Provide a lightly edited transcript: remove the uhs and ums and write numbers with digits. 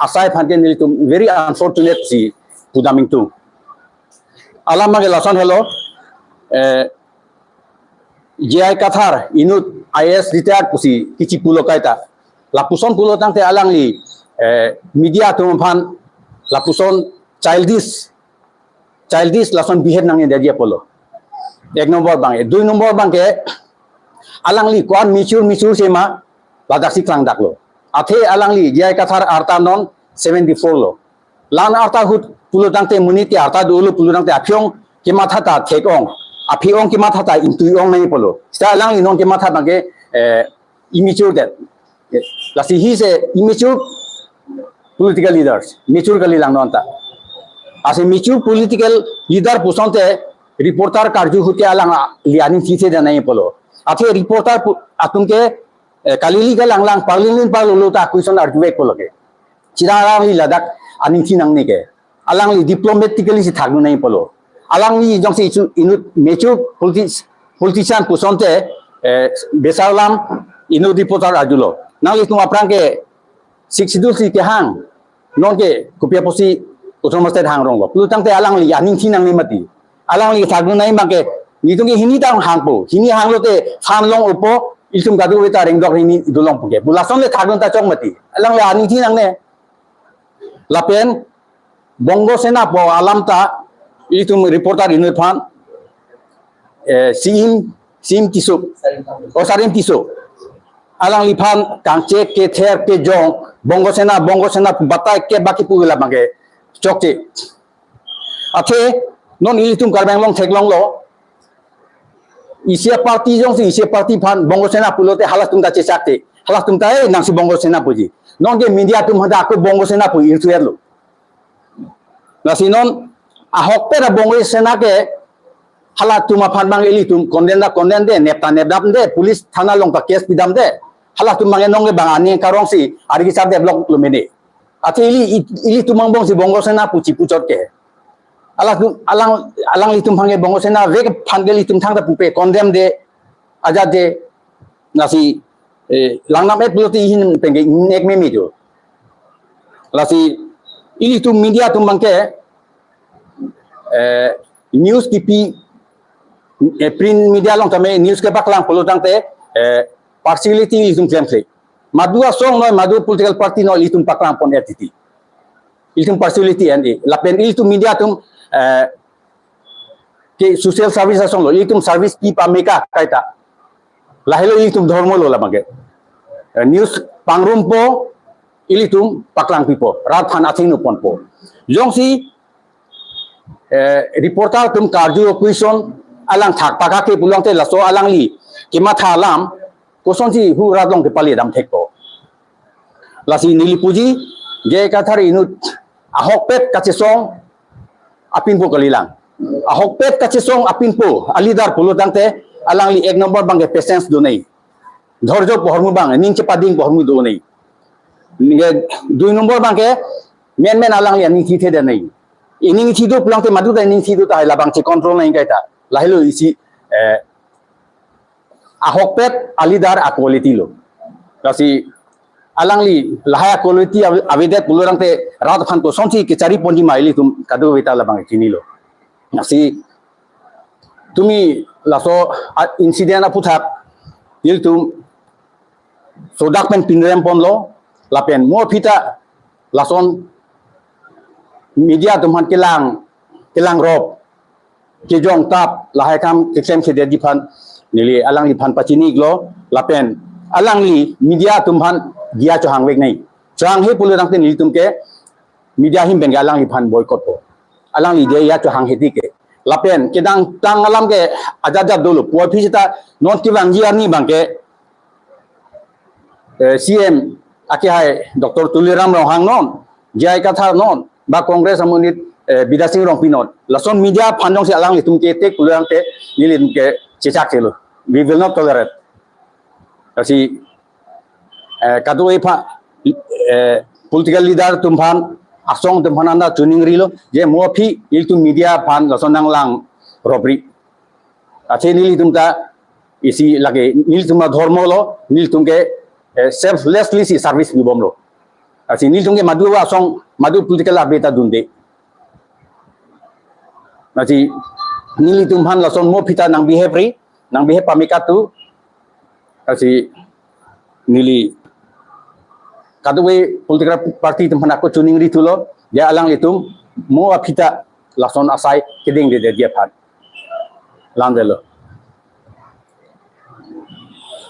asai phan ke nil tum very unfortunate si pudaming tu alam mage lasan hello GI Qatar inut IS retired pusi kici pulo kaita lapuson pulo tang te alang li media tum phan lapuson childish lason behave nang dia polo ek nomor bang dui nomor bang ke alang li kwan michur sema ladak si klang daklo athe alang li GI Qatar arta non 74 lo lan arta hut pulo tang te muniti arta dulu pulo tang te apyong ki matha ta thekong apiong ki matha ta intuiong nai polo sta alang li non ki matha bang ke immature that lasi he is a immature political leaders mature kali lang non ta as a mature political leader pusonte reporter karju huti alang liani thithe da nai polo athe reporter atunke kalili ka lang parliament palulo ta question argue polo ke chirara li ladak aning thinang ne ke alang li diplomatically si thagnu nai polo alang li jong si inut mature politician pusonte besalam inut reporter ajulo nang li tum aprang ke 62 si ke hang non ke kopia posi otomatis hang rong lo plu tang te alang li aning thinang ni mati alang li thagnu nai bang ke ni tung ke hini tang hang po hini hang lo te phan long opo iltum gadu weta reng dok ni dulong puke bulason le thagnu ta chong mati alang le aning thinang ne lapen bongo sena po alam ta iltum reporter inut phan sim kisu o sarim kisu alang li phan kang che ke ther ke jong bongo sena batai ke baki pugila bangke chokche athe non ilitum karbang long theklong lo isia party jong si isia party phan bongo sena pulote halas tum ta che sakte halas tum ta nang si bongo sena puji non ke media tum hada ko bongo sena pu irtuer lo nasi non ahok pera bongo sena ke halat tum phan bang ilitum konden de nepta nepdap de police thana long pa case pidam de halas tum bang nong le bang ani karong si arigi sar de block lo mene athe ili tumang bong si bongo sena puci pucot ke alang li tum phange bongo sena vek phangge li tum thang da pupe condemn de aja de nasi langnam et buloti hin penge nek me jo lasi ili tum media tum bangke news kipi print media long tame news ke baklang polo tang te partiality li tum claim se madua song noi madu political party no litum pakram pon entity litum partiality and lapen litum media tum ke social service song lo litum service ki pameka kaita lahelo litum dharma lo lamage news pangrum po ilitum paklang pipo rat phan athing pon po jongsi reporter tum karju question alang thak paka ke bulong te laso alang li ke matha lam kosonji hu radong ke pali dam thekko lasi nilipuji GI Qatar inut ahok pet kache song apin po kalilang ahok pet kache song apin po alidar pulo tangte alang li ek number bang patience do nei dhorjo pohormu bang ningche pading pohormu do nei nge dui number bang ke men alang li aning thithe de nei ining thidu plangte madu da ining thidu ta labang che control nei kaita lahilo isi ahok pet alidar quality lo kasi alang li lahaya quality avidet pulurang te rat phan ko sonchi ke chari ponji maili tum kadu weta labang chini lo nasi tumi laso incident aputhak il tum sodak pen pinrem pon lo lapen mo phita lason media tum han kelang rob ke jong tap lahai kam ke sem se de diphan nili alang li phan pachini glo lapen alang li media tum phan dia cho hang wek nei chang he pulu rang te nili tum ke media him ben alang li phan boycott po alang li de ya cho hang heti ke lapen ke dang tang alam ke ajaja dulu po phita non ki bang ji arni bang ke CM aki hai Dr. Tuliram Rohang non GI Qatar non ba Congress amunit bidasing rong pinot lason media phandong si alang li tum ke tek pulurang te nili ke chechak chelo we will not tolerate kasi kadu pha political leader tum phan asong tum phan anda tuning rilo je mo phi il tum media phan lason nang lang robri ache nili tum ta isi lage nil tum dharma lo nil tum ke selflessly si service ni bomlo Kasi niltung ke madu asong madu political update dunde. Kasi nilitum han lason mo pita nang behavior nang behave pamikatu kasi nili kadwe political party tempat aku tuning ritulo dia alang litum mo apita lason asai keding de dia pan landelo